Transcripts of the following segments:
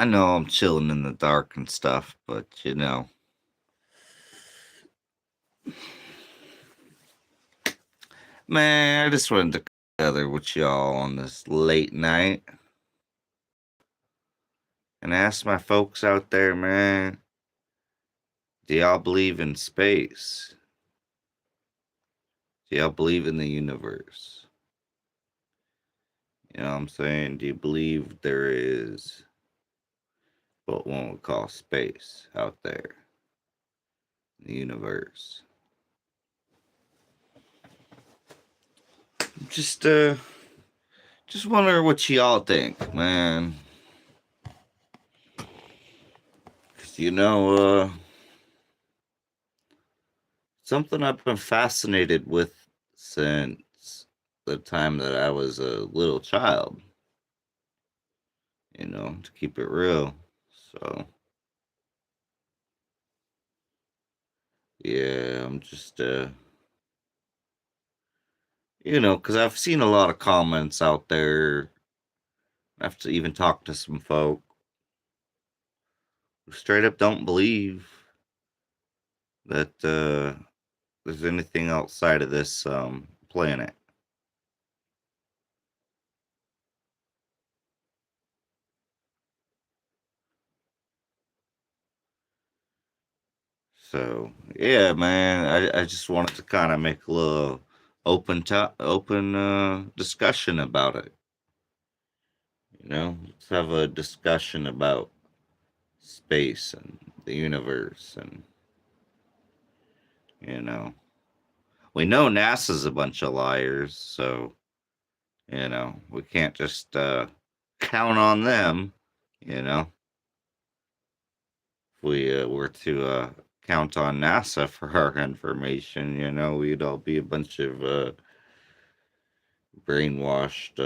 I know I'm chilling in the dark and stuff, but man, I just wanted to come together with y'all on this late night and ask my folks out there, man, do y'all believe in space? Do y'all believe in the universe? You know what I'm saying? Do you believe there is what one would call space out there, in the universe? Just, uh, just wonder what y'all think, man. 'Cause something I've been fascinated with since the time that I was a little child, to keep it real. So, yeah, I'm just, because I've seen a lot of comments out there. I've to even talk to some folk who straight up don't believe that there's anything outside of this planet. So yeah, man, I just wanted to kind of make a little open discussion about it. Let's have a discussion about space and the universe, and you know, we know NASA's a bunch of liars, so we can't just count on them. You know, if we were to count on NASA for our information, we'd all be a bunch of brainwashed.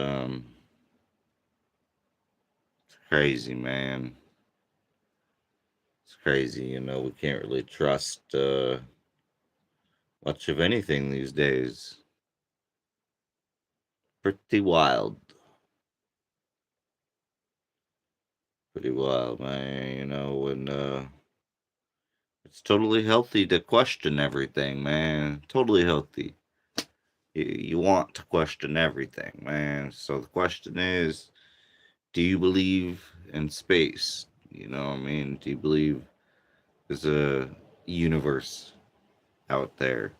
It's crazy, man. It's crazy. We can't really trust much of anything these days. Pretty wild. Pretty wild, man. And it's totally healthy to question everything, man. Totally healthy. You want to question everything, man. So the question is, do you believe in space? You know what I mean? Do you believe there's a universe out there?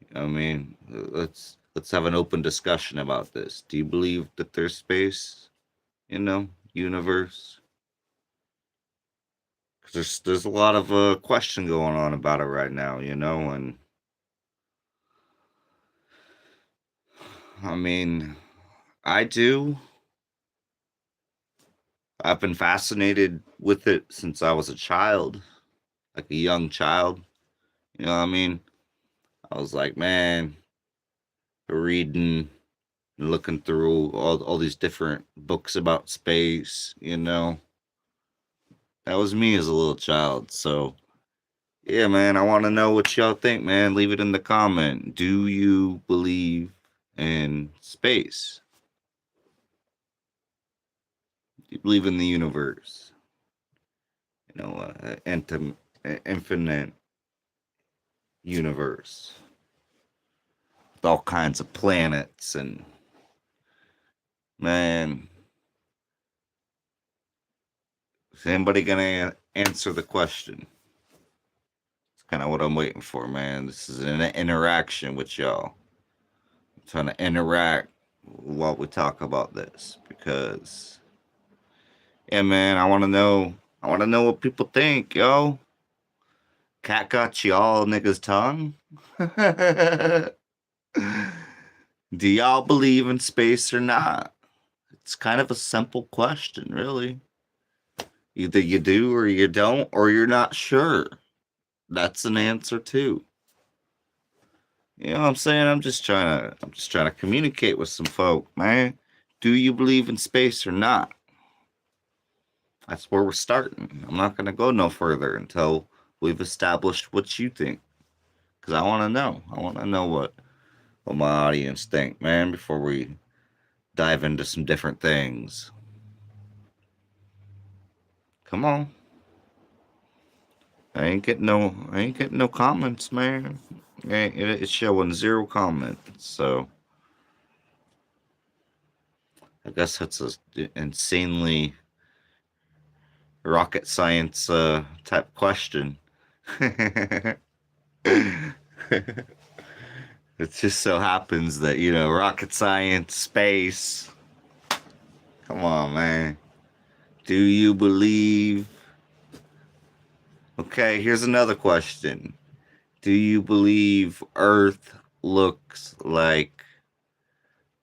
You know what I mean? Let's have an open discussion about this. Do you believe that there's space? Universe? Because there's a lot of question going on about it right now, and I mean, I do. I've been fascinated with it since I was a child, like a young child. You know what I mean? I was like, man, reading and looking through all these different books about space, That was me as a little child. So, yeah, man, I want to know what y'all think, man. Leave it in the comment. Do you believe in space? Do you believe in the universe? Infinite universe with all kinds of planets and man, is anybody gonna answer the question? It's kind of what I'm waiting for, man. This is an interaction with y'all. I'm trying to interact while we talk about this because, yeah, man, I want to know. I want to know what people think, yo. Cat got y'all niggas tongue. Do y'all believe in space or not? It's kind of a simple question, really. Either you do or you don't, or you're not sure. That's an answer too. You know what I'm saying? I'm just trying to communicate with some folk, man. Do you believe in space or not? That's where we're starting. I'm not gonna go no further until we've established what you think. Cause I wanna know. I wanna know what my audience think, man, before we dive into some different things. Come on. I ain't getting no comments, man. It's showing 0 comments, so I guess that's a insanely rocket science type question. It just so happens that, rocket science, space. Come on, man. Do you believe? Okay, here's another question. Do you believe Earth looks like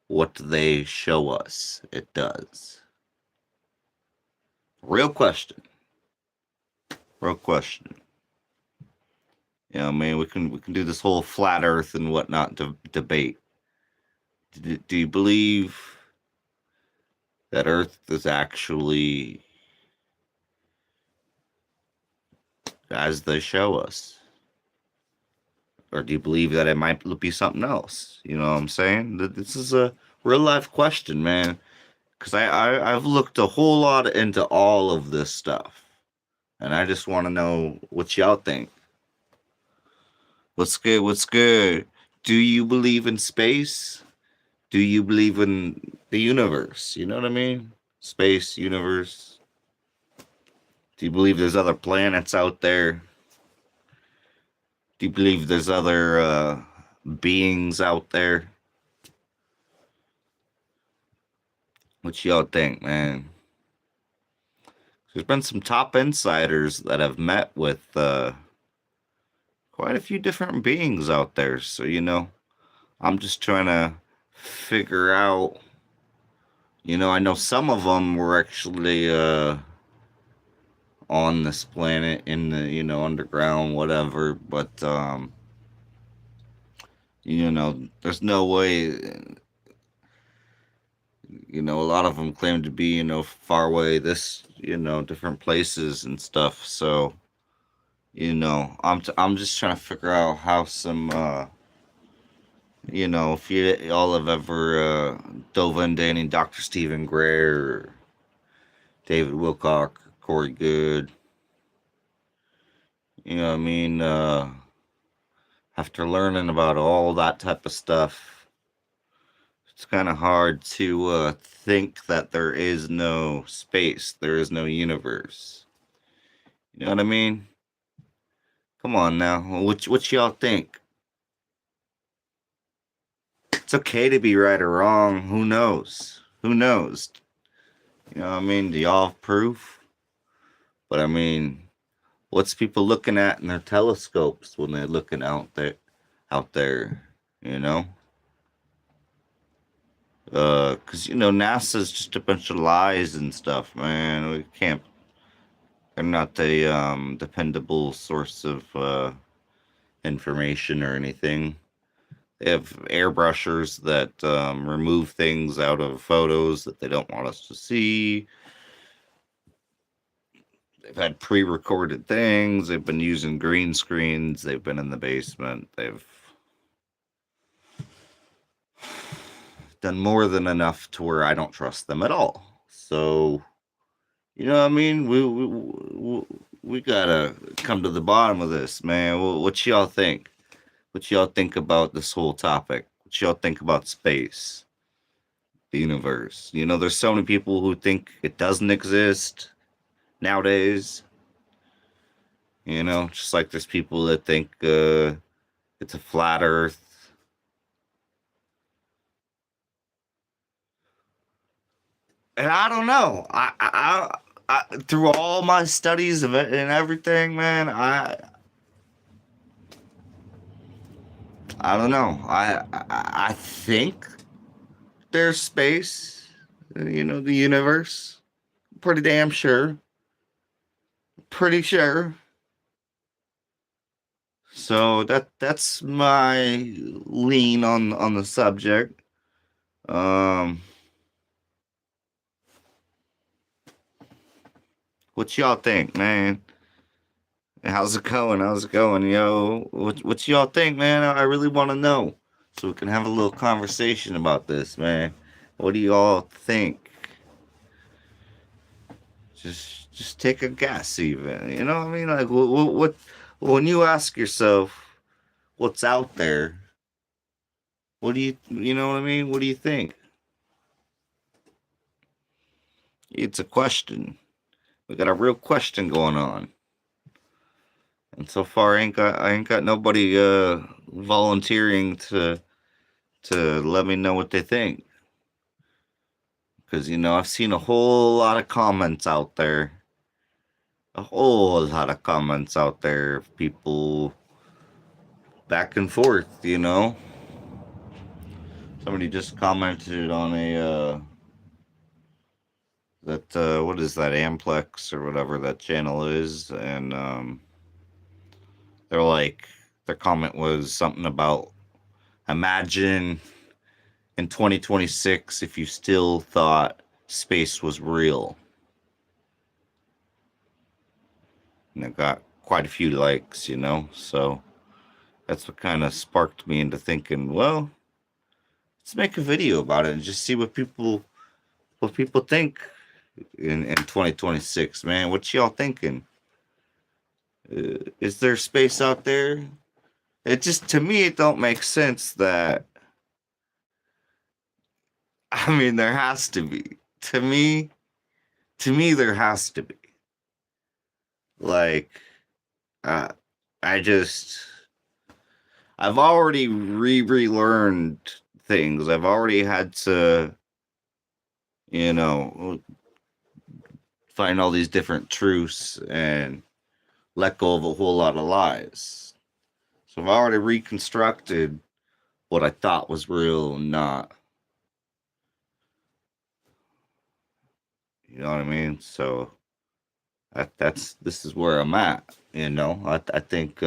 what they show us it does? Real question. Real question. I mean, we can do this whole flat Earth and whatnot debate. Do you believe that Earth is actually as they show us? Or do you believe that it might be something else? You know what I'm saying? This is a real life question, man. Because I've looked a whole lot into all of this stuff. And I just want to know what y'all think. What's good? What's good? Do you believe in space? Do you believe in the universe? You know what I mean? Space, universe. Do you believe there's other planets out there? Do you believe there's other beings out there? What y'all think, man? There's been some top insiders that have met with quite a few different beings out there. So, I'm just trying to figure out. I know some of them were actually on this planet in the, underground, whatever. But, there's no way. A lot of them claim to be, far away, different places and stuff. So, I'm just trying to figure out how some, if y'all have ever dove into any Dr. Stephen Gray or David Wilcock, Corey Good, you know what I mean? After learning about all that type of stuff, it's kind of hard to think that there is no space, there is no universe. You know what I mean? Come on now, what y'all think? It's okay to be right or wrong. Who knows? Who knows? You know what I mean? Do y'all have proof? But I mean, what's people looking at in their telescopes when they're looking out there, you know? Cause NASA's just a bunch of lies and stuff, man. We can't. They're not a dependable source of information or anything. They have airbrushers that remove things out of photos that they don't want us to see. They've had pre-recorded things. They've been using green screens. They've been in the basement. They've done more than enough to where I don't trust them at all. So, you know what I mean? We gotta come to the bottom of this, man. What y'all think? What y'all think about this whole topic? What y'all think about space, the universe? There's so many people who think it doesn't exist nowadays. Just like there's people that think it's a flat Earth. And I don't know. Through all my studies of it and everything, man, I don't know. I think there's space, the universe. Pretty damn sure. Pretty sure. So that's my lean on the subject. What y'all think, man? How's it going? How's it going, yo? What y'all think, man? I really want to know, so we can have a little conversation about this, man. What do y'all think? Just take a guess, even. You know what I mean? Like, what when you ask yourself what's out there, what do you know what I mean? What do you think? It's a question. We got a real question going on. And so far I ain't got nobody volunteering to let me know what they think. Cuz I've seen a whole lot of comments out there. A whole lot of comments out there of people back and forth. Somebody just commented on a that what is that, Amplex or whatever that channel is, and they're like, their comment was something about, imagine in 2026 if you still thought space was real. And it got quite a few likes. So that's what kind of sparked me into thinking, well, let's make a video about it and just see what people think in 2026, man. What y'all thinking? Is there space out there? It just, to me, it don't make sense that, I mean, there has to be. To me, there has to be. Like, uh, I just, I've already relearned things. I've already had to, you know, find all these different truths and let go of a whole lot of lies. So I've already reconstructed what I thought was real and not. You know what I mean? So this is where I'm at. I think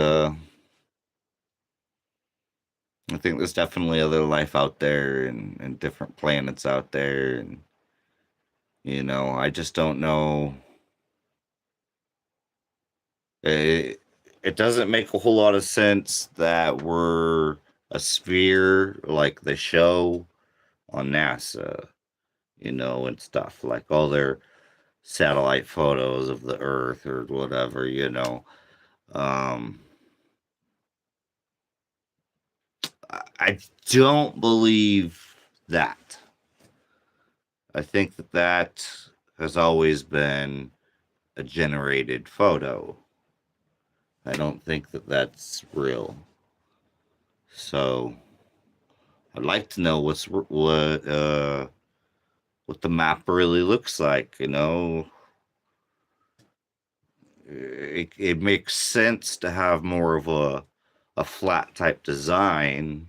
there's definitely other life out there, and different planets out there, and I just don't know. It doesn't make a whole lot of sense that we're a sphere like they show on NASA, and stuff, like all their satellite photos of the Earth or whatever. Um, I don't believe that. I think that has always been a generated photo. I don't think that that's real. So I'd like to know what the map really looks like. It makes sense to have more of a flat type design.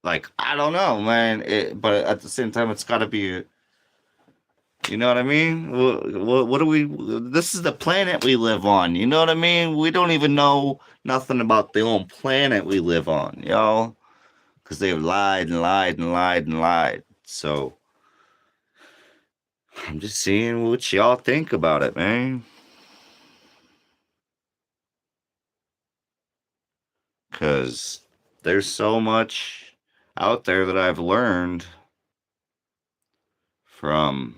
Like, I don't know, man. But at the same time, it's got to be. You know what I mean? What do we? This is the planet we live on. You know what I mean? We don't even know nothing about the own planet we live on, because they've lied and lied and lied and lied. So I'm just seeing what y'all think about it, man. Because there's so much out there that I've learned from,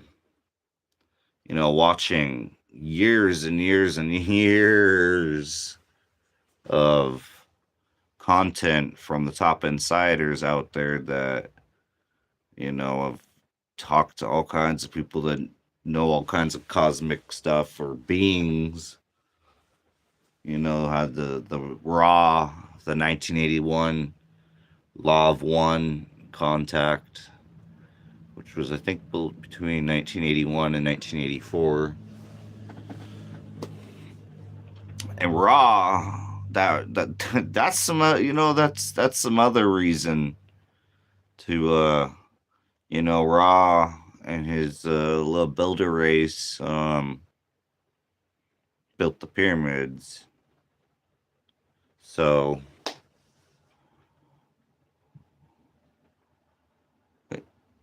watching years and years and years of content from the top insiders out there that, I've talked to all kinds of people that know all kinds of cosmic stuff or beings. Had the raw, the 1981 Law of One contact, which was, I think, between 1981 and 1984. And raw, that's some that's some other reason to Ra and his little builder race built the pyramids. So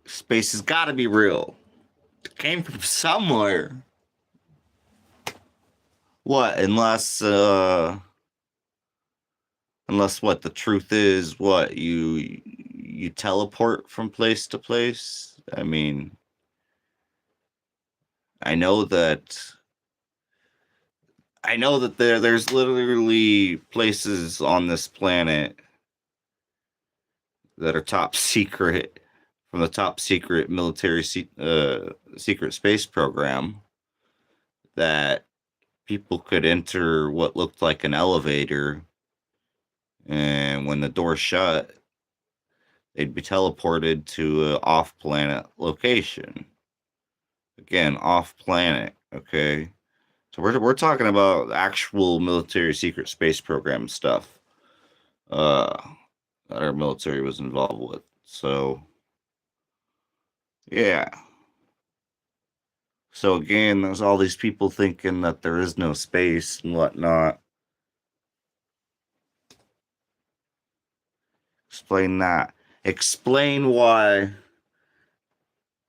space has got to be real. It came from somewhere. What? Unless what the truth is, what you teleport from place to place. I mean, I know that there's literally places on this planet that are top secret from the top secret military secret space program that people could enter what looked like an elevator, and when the door shut, they'd be teleported to an off-planet location. Again, off-planet, okay? So we're talking about actual military secret space program stuff uh, that our military was involved with. So, yeah. So again, there's all these people thinking that there is no space and whatnot. Explain that. Explain why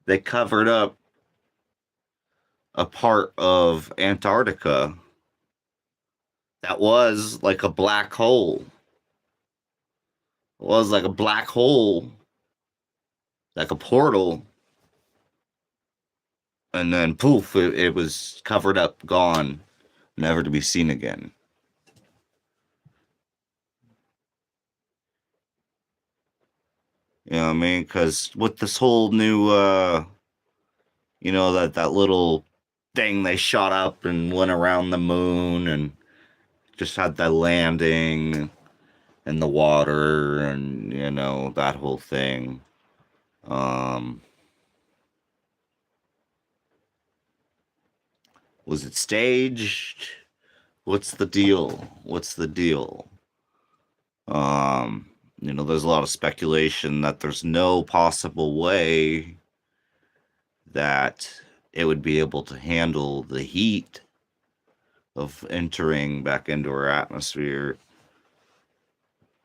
they covered up a part of Antarctica that was like a black hole. It was like a black hole, like a portal, and then poof, it was covered up, gone, never to be seen again. You know what I mean? Because with this whole new, that little thing they shot up and went around the moon and just had that landing in the water and, that whole thing. Um, was it staged? What's the deal? What's the deal? There's a lot of speculation that there's no possible way that it would be able to handle the heat of entering back into our atmosphere.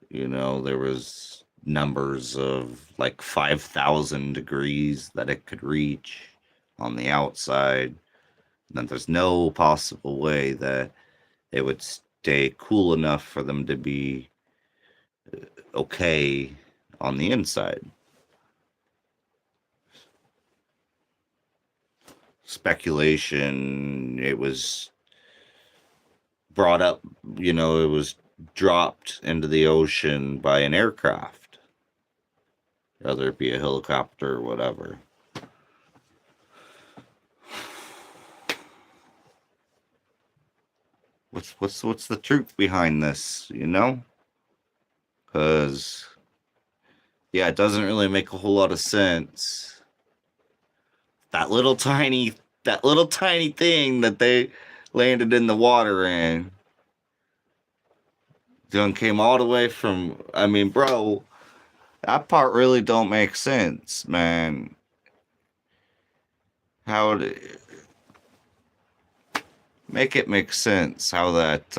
There was numbers of like 5,000 degrees that it could reach on the outside. And that there's no possible way that it would stay cool enough for them to be okay on the inside. Speculation, it was brought up, it was dropped into the ocean by an aircraft, whether it be a helicopter or whatever. What's the truth behind this, Because, yeah, it doesn't really make a whole lot of sense. That little tiny thing that they landed in the water in done came all the way from, I mean, bro, that part really don't make sense, man. How make it make sense how that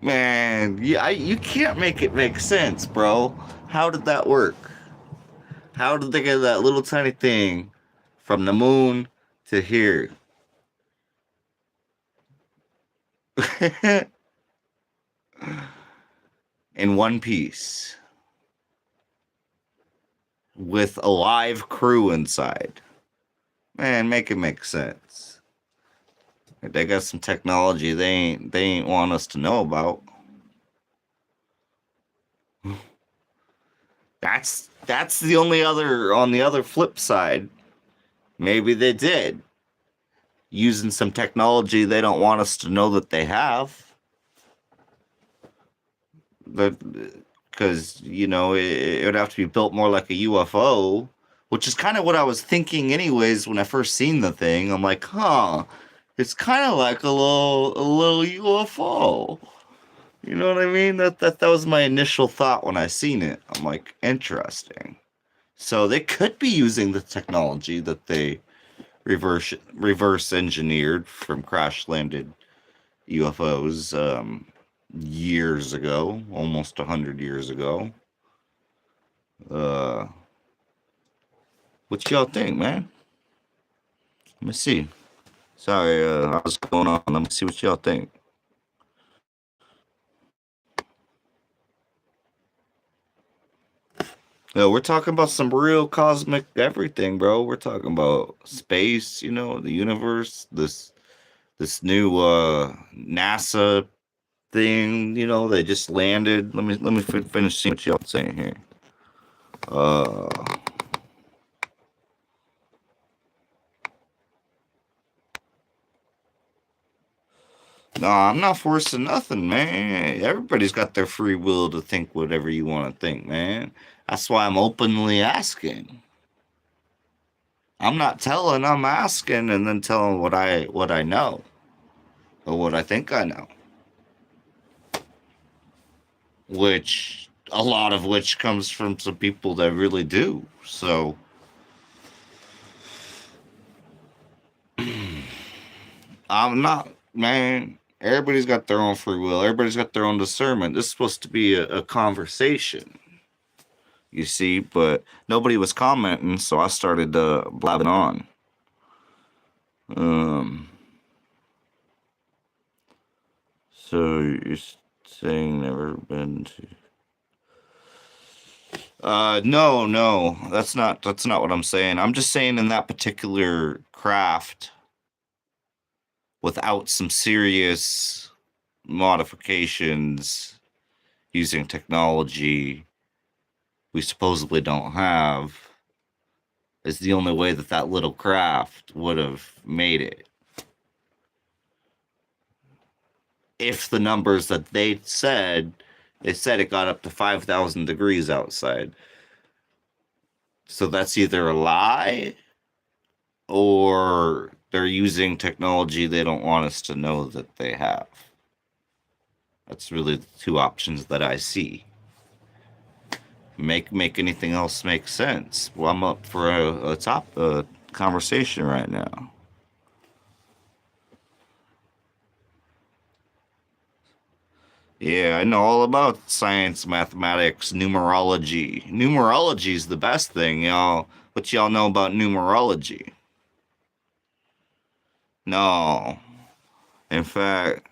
man, you can't make it make sense, bro. How did that work? How did they get that little tiny thing from the moon to here? In one piece. With a live crew inside. Man, make it make sense. They got some technology they ain't want us to know about. That's the only other, on the other flip side. Maybe they did. Using some technology they don't want us to know that they have. Because, it would have to be built more like a UFO, which is kind of what I was thinking anyways when I first seen the thing. I'm like, it's kind of like a little UFO. You know what I mean? That was my initial thought when I seen it. I'm like, interesting. So they could be using the technology that they reverse engineered from crash landed UFOs years ago, almost 100 years ago. What y'all think, man? Let me see. Sorry, what's going on? Let me see what y'all think. No, we're talking about some real cosmic everything, bro. We're talking about space, the universe, this new NASA thing, they just landed. Let me finish seeing what y'all saying here. Uh No, I'm not forcing nothing, man. Everybody's got their free will to think whatever you want to think, man. That's why I'm openly asking. I'm not telling, I'm asking and then telling what I know or what I think I know. Which a lot of which comes from some people that really do. So I'm not, man. Everybody's got their own free will. Everybody's got their own discernment. This is supposed to be a conversation, you see, but nobody was commenting, so I started blabbing on. Um, so you're saying never been to? No, that's not what I'm saying. I'm just saying in that particular craft, without some serious modifications using technology we supposedly don't have, is the only way that that little craft would have made it. If the numbers that they said it got up to 5,000 degrees outside. So that's either a lie or they're using technology they don't want us to know that they have. That's really the two options that I see. Make anything else make sense? Well, I'm up for a conversation right now. Yeah, I know all about science, mathematics, numerology. Numerology is the best thing, y'all. What y'all know about numerology? No. In fact,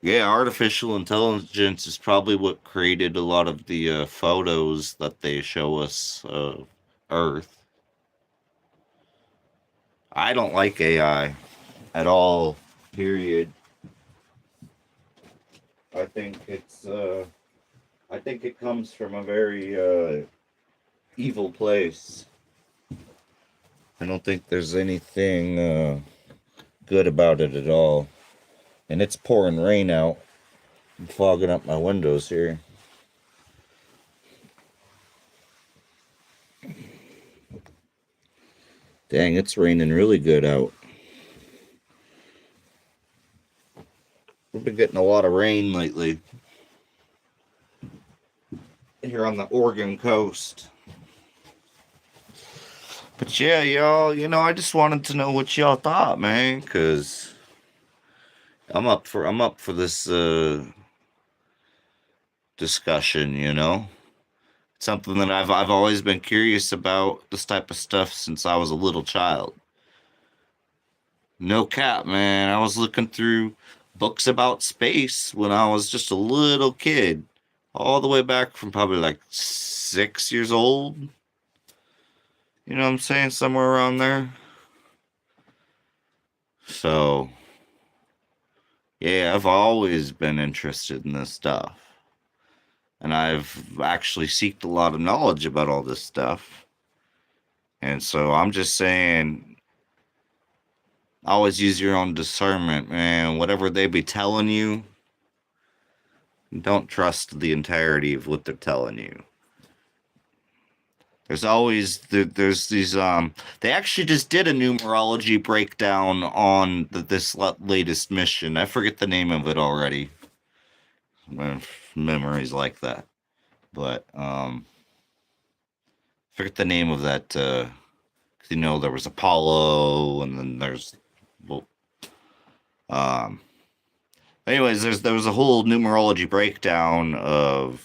yeah, artificial intelligence is probably what created a lot of the photos that they show us of Earth. I don't like AI at all, period. I think I think it comes from a very evil place. I don't think there's anything good about it at all. And it's pouring rain out. I'm fogging up my windows here. Dang, it's raining really good out. We've been getting a lot of rain lately here on the Oregon coast. But yeah, y'all, I just wanted to know what y'all thought, man, cuz I'm up for this discussion. Something that I've always been curious about this type of stuff since I was a little child. No cap, man. I was looking through books about space when I was just a little kid, all the way back from probably like 6 years old. You know what I'm saying? Somewhere around there. So, yeah, I've always been interested in this stuff. And I've actually seeked a lot of knowledge about all this stuff. And so I'm just saying, always use your own discernment, man. Whatever they be telling you, don't trust the entirety of what they're telling you. There's these they actually just did a numerology breakdown on this latest mission. I forget the name of it already. Memories like that. But forget the name of that there was Apollo and then there's well, um anyways, there was a whole numerology breakdown of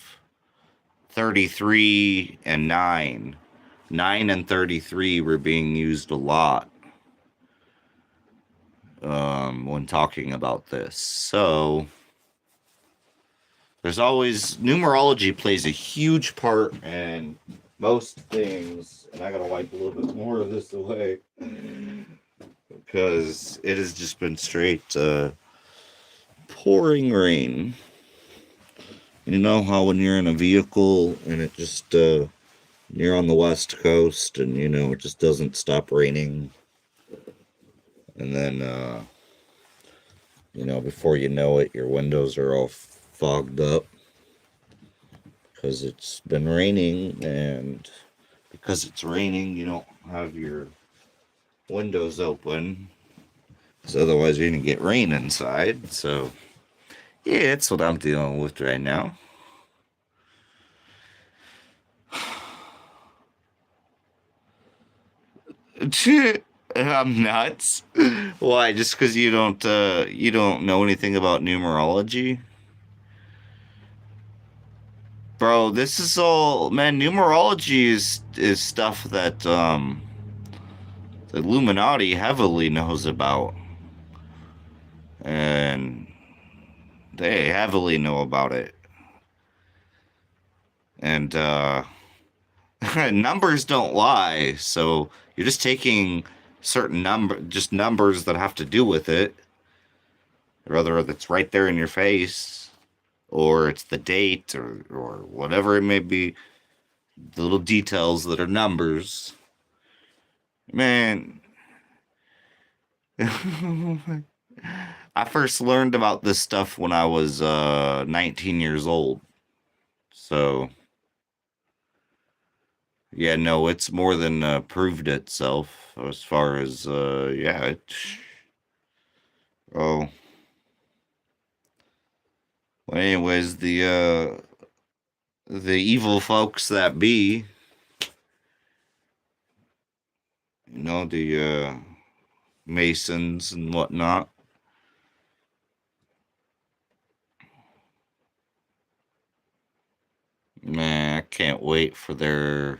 33 and 9. 9 and 33 were being used a lot when talking about this. So There's always numerology plays a huge part in most things, and I gotta wipe a little bit more of this away because it has just been straight pouring rain. You know how when you're in a vehicle and it just you're on the west coast and it just doesn't stop raining, and then before you know it, your windows are all fogged up because it's been raining, and because it's raining, you don't have your windows open, because otherwise you're gonna get rain inside. So yeah, that's what I'm dealing with right now. I'm nuts. Why? Just because you don't know anything about numerology? Bro, this is all, man, numerology is stuff that the Illuminati heavily knows about. And they heavily know about it. And numbers don't lie, so you're just taking certain just numbers that have to do with it, whether it's right there in your face, or it's the date, or whatever it may be, the little details that are numbers. Man, I first learned about this stuff when I was 19 years old. So, yeah, no, it's more than proved itself as far as, yeah. Oh, well, anyways, the evil folks that be, the Masons and whatnot. Man, I can't wait for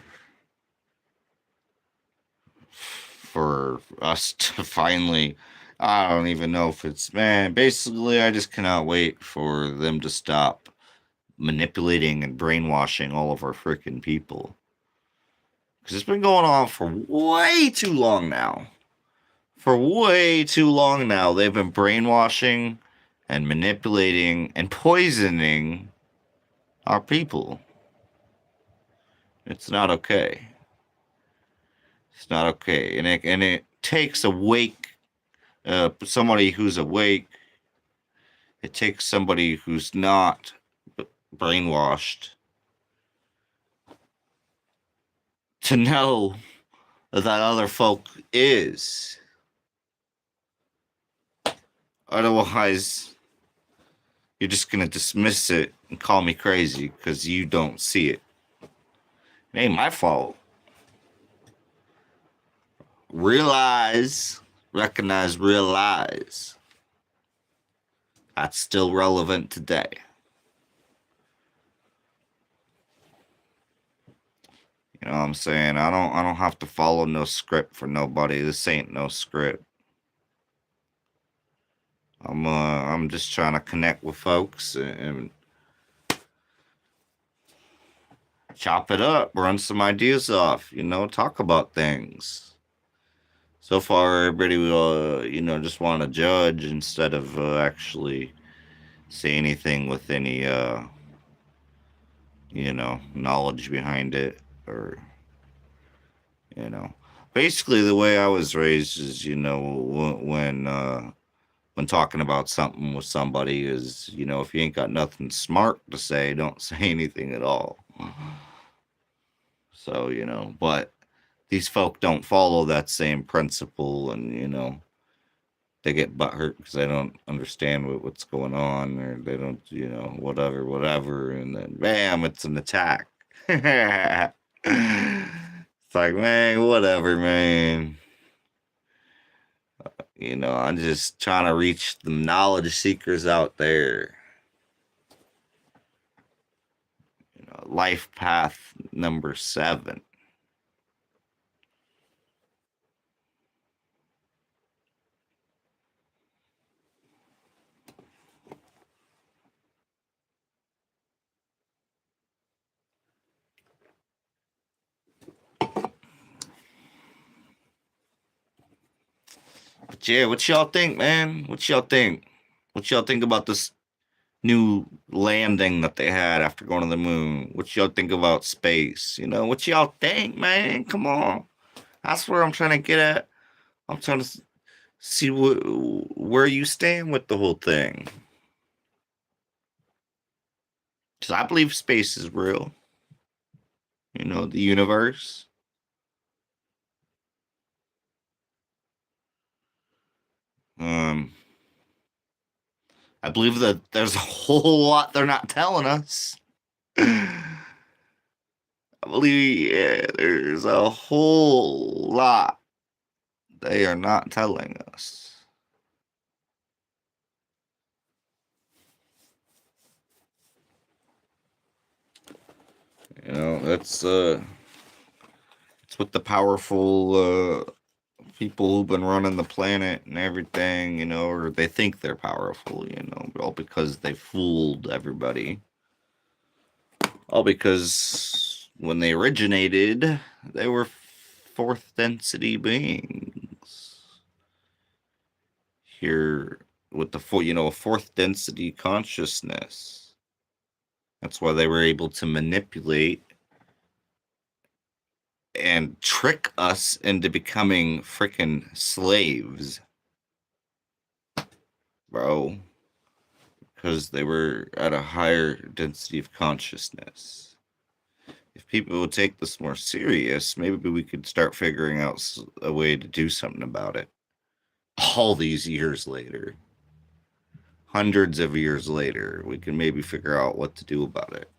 us to finally. I don't even know if it's, man. Basically, I just cannot wait for them to stop manipulating and brainwashing all of our freaking people. Because it's been going on for way too long now. For way too long now, they've been brainwashing and manipulating and poisoning our people. It's not okay. It's not okay. And it takes somebody who's awake. It takes somebody who's not brainwashed to know that other folk is. Otherwise, you're just gonna dismiss it and call me crazy because you don't see it. It ain't my fault. Realize, recognize, realize. That's still relevant today. You know what I'm saying? I don't have to follow no script for nobody. This ain't no script. I'm just trying to connect with folks and chop it up, run some ideas off, talk about things. So far, everybody will, just want to judge instead of actually say anything with any, knowledge behind it, or, you know. Basically, the way I was raised is, when talking about something with somebody is, if you ain't got nothing smart to say, don't say anything at all. So, but these folk don't follow that same principle, and, they get butthurt because they don't understand what's going on, or they don't, whatever, and then bam, it's an attack. It's like, man, whatever, man. I'm just trying to reach the knowledge seekers out there. Life path number 7. Yeah, what y'all think, man? What y'all think? What y'all think about this new landing that they had after going to the moon? What y'all think about space? What y'all think, man? Come on. That's where I'm trying to get at. I'm trying to see where you stand with the whole thing. Because I believe space is real. The universe. Um, I believe that there's a whole lot they're not telling us. I believe there's a whole lot they are not telling us. It's with the powerful people who've been running the planet and everything, or they think they're powerful, all because they fooled everybody. All because when they originated, they were fourth density beings. Here with the fourth density consciousness. That's why they were able to manipulate and trick us into becoming freaking slaves. Bro. Because they were at a higher density of consciousness. If people would take this more serious, maybe we could start figuring out a way to do something about it. All these years later, hundreds of years later, we can maybe figure out what to do about it.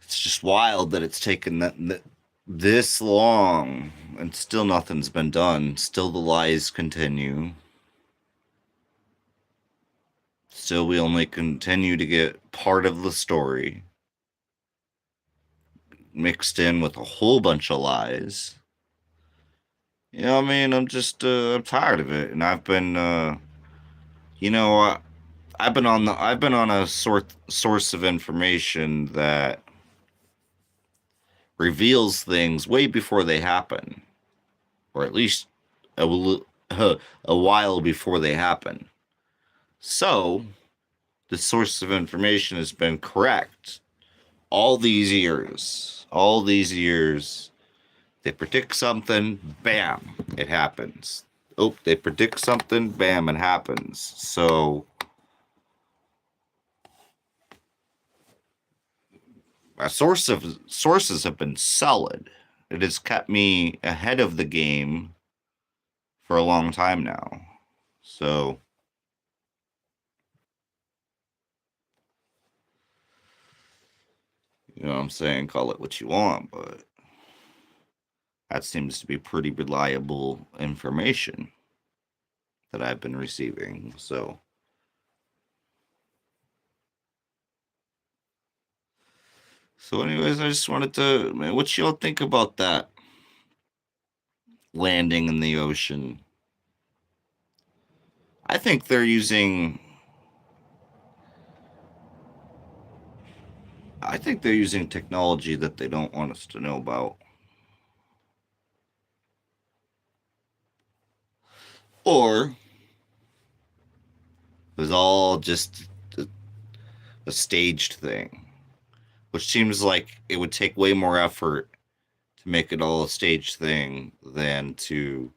It's just wild that it's taken this long and still nothing's been done. Still the lies continue. Still we only continue to get part of the story mixed in with a whole bunch of lies. I mean? I'm tired of it, and I've been, I've been on a source of information that reveals things way before they happen, or at least a while before they happen. So, the source of information has been correct all these years. All these years, they predict something, bam, it happens. Oh, they predict something, bam, it happens. So, my sources have been solid. It has kept me ahead of the game for a long time now. So, you know what I'm saying? Call it what you want, but that seems to be pretty reliable information that I've been receiving. So anyways, I just wanted to, man, what y'all think about that landing in the ocean? I think they're using technology that they don't want us to know about. Or it was all just a staged thing, which seems like it would take way more effort to make it all a staged thing than to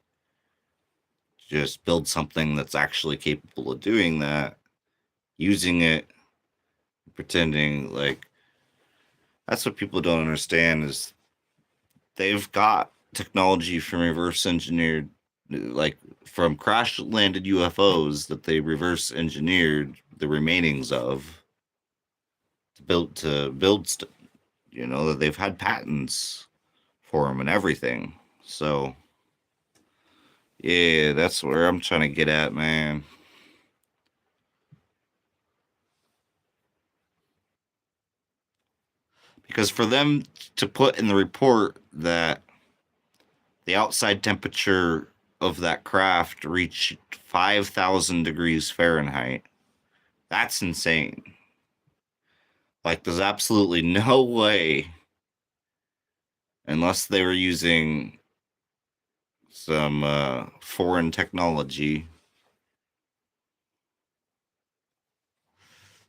just build something that's actually capable of doing that, using it, pretending like that's what people don't understand is they've got technology from reverse engineered, like from crash landed UFOs that they reverse engineered the remainings of that they've had patents for them and everything. So yeah, that's where I'm trying to get at, man. Because for them to put in the report that the outside temperature of that craft reached 5,000 degrees Fahrenheit, that's insane. Like, there's absolutely no way, unless they were using some foreign technology,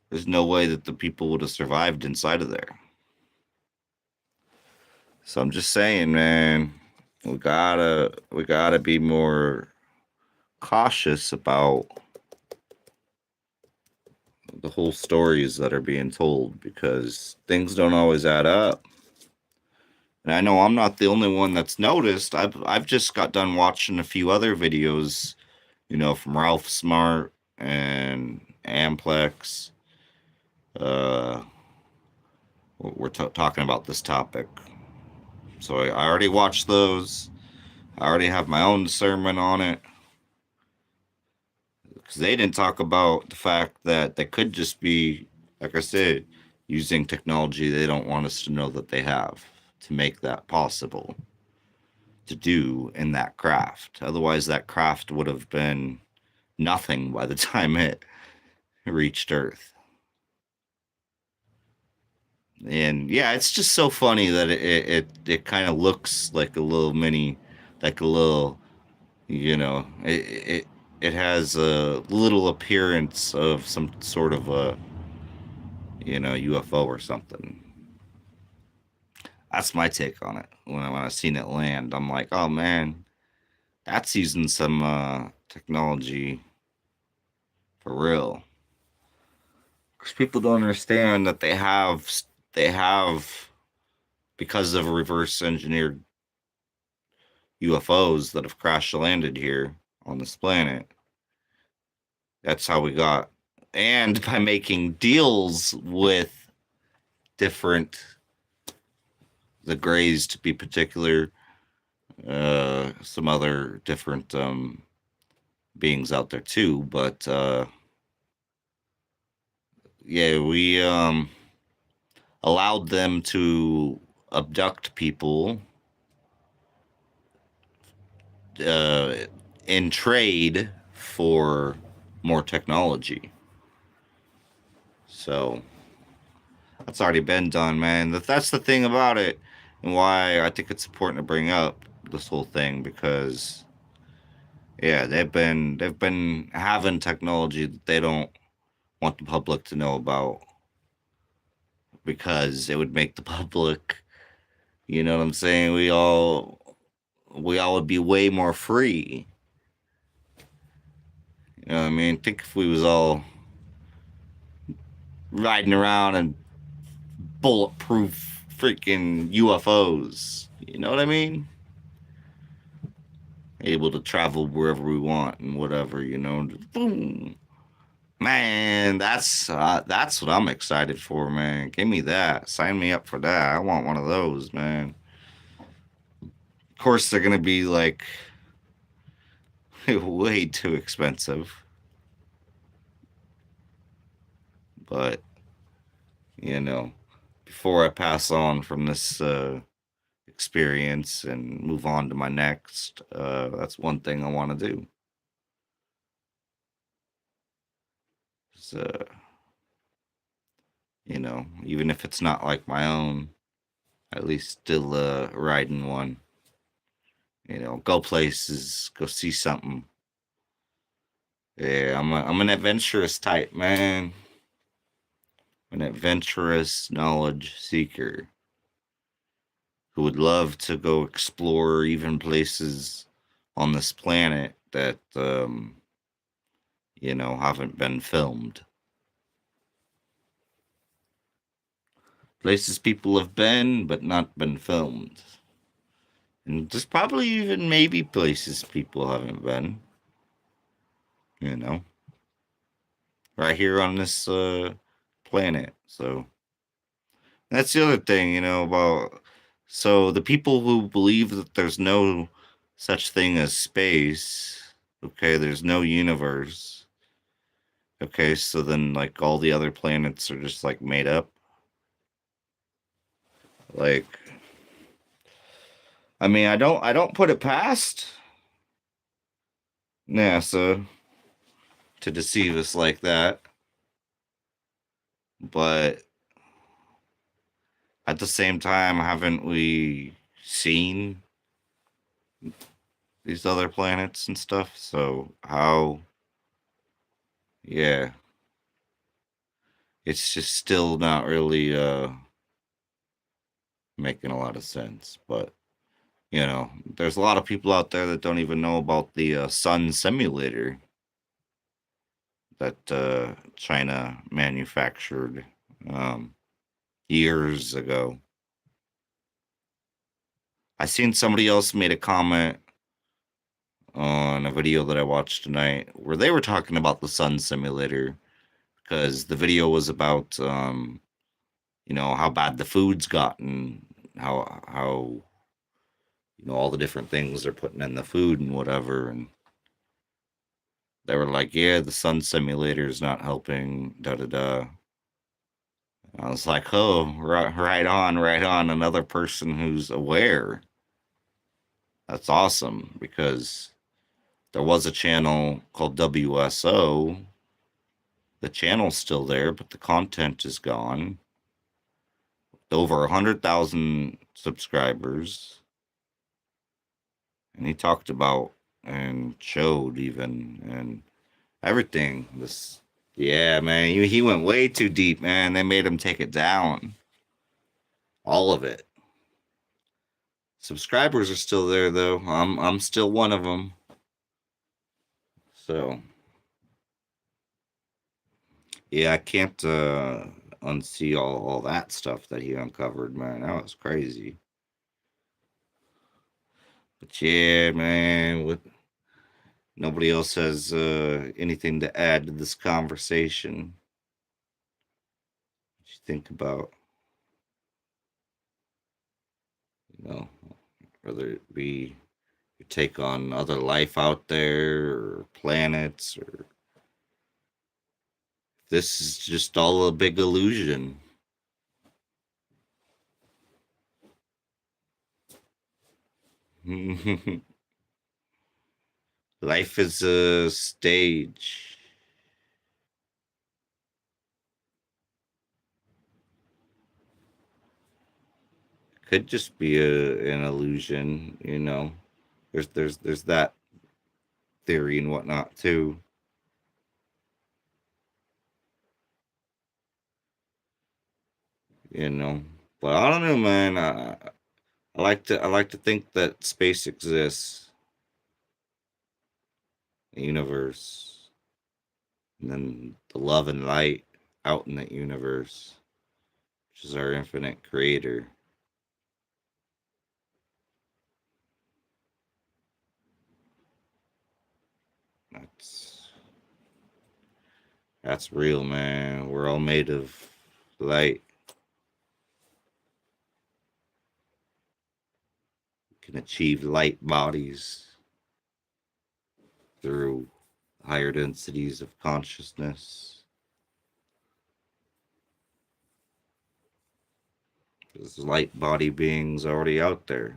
there's no way that the people would have survived inside of there. So I'm just saying, man, we gotta be more cautious about the whole stories that are being told, because things don't always add up. And I know I'm not the only one that's noticed. I've just got done watching a few other videos, from Ralph Smart and Amplex. Uh, we're talking about this topic, so I already watched those. I already have my own sermon on it, because they didn't talk about the fact that they could just be, like I said, using technology they don't want us to know that they have, to make that possible to do in that craft. Otherwise, that craft would have been nothing by the time it reached Earth. And yeah, it's just so funny that it kind of looks like a little mini, like a little, it has a little appearance of some sort of a, UFO or something. That's my take on it. When I seen it land, I'm like, oh man, that's using some technology for real. Because people don't understand that they have because of reverse engineered UFOs that have crash landed here on this planet. That's how we got, and by making deals with different, the Greys to be particular, some other different beings out there too. But yeah, we allowed them to abduct people uh, in trade for more technology. So that's already been done, man. That's the thing about it, and why I think it's important to bring up this whole thing, because yeah, they've been having technology that they don't want the public to know about, because it would make the public, you know what I'm saying? We all would be way more free. You know what I mean? Think if we was all riding around in bulletproof freaking UFOs. You know what I mean? Able to travel wherever we want and whatever, just boom. Man, that's what I'm excited for, man. Give me that. Sign me up for that. I want one of those, man. Of course, they're gonna be like way too expensive, but you know, before I pass on from this experience and move on to my next, that's one thing I want to do. So, even if it's not like my own, at least still riding one. Go places, go see something. Yeah, I'm an adventurous type, man. An adventurous knowledge seeker who would love to go explore even places on this planet that haven't been filmed. Places people have been but not been filmed. And there's probably even maybe places people haven't been, you know, right here on this planet. So that's the other thing, about, so the people who believe that there's no such thing as space, okay, there's no universe. Okay, so then like all the other planets are just like made up. Like, I mean, I don't put it past NASA to deceive us like that, but at the same time, haven't we seen these other planets and stuff? So how? Yeah, it's just still not really making a lot of sense. But there's a lot of people out there that don't even know about the sun simulator that China manufactured um, years ago. I seen somebody else made a comment on a video that I watched tonight where they were talking about the sun simulator because the video was about how bad the food's gotten, how all the different things they're putting in the food and whatever, and they were like, yeah, the sun simulator is not helping, da da da. I was like, oh, right on, right on. Another person who's aware. That's awesome because there was a channel called WSO. The channel's still there, but the content is gone. Over 100,000 subscribers. And he talked about and showed even and everything. Yeah, man, he went way too deep, man. They made him take it down. All of it. Subscribers are still there though. I'm still one of them. So yeah, I can't unsee all that stuff that he uncovered, man. That was crazy. But yeah, man, nobody else has anything to add to this conversation. What you think about, whether it be your take on other life out there or planets, or this is just all a big illusion. Life is a stage. Could just be an illusion. There's that theory and whatnot too. You know, but I don't know, man. I like to think that space exists, the universe, and then the love and light out in that universe, which is our infinite creator. That's that's real, man. We're all made of light. Can achieve light bodies through higher densities of consciousness. There's light body beings already out there,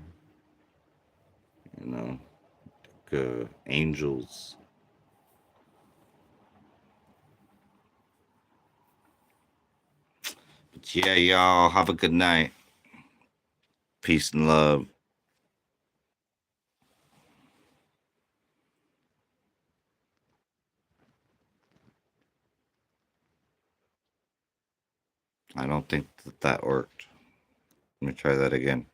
you know, angels. But yeah, y'all have a good night. Peace and love. I don't think that worked. Let me try that again.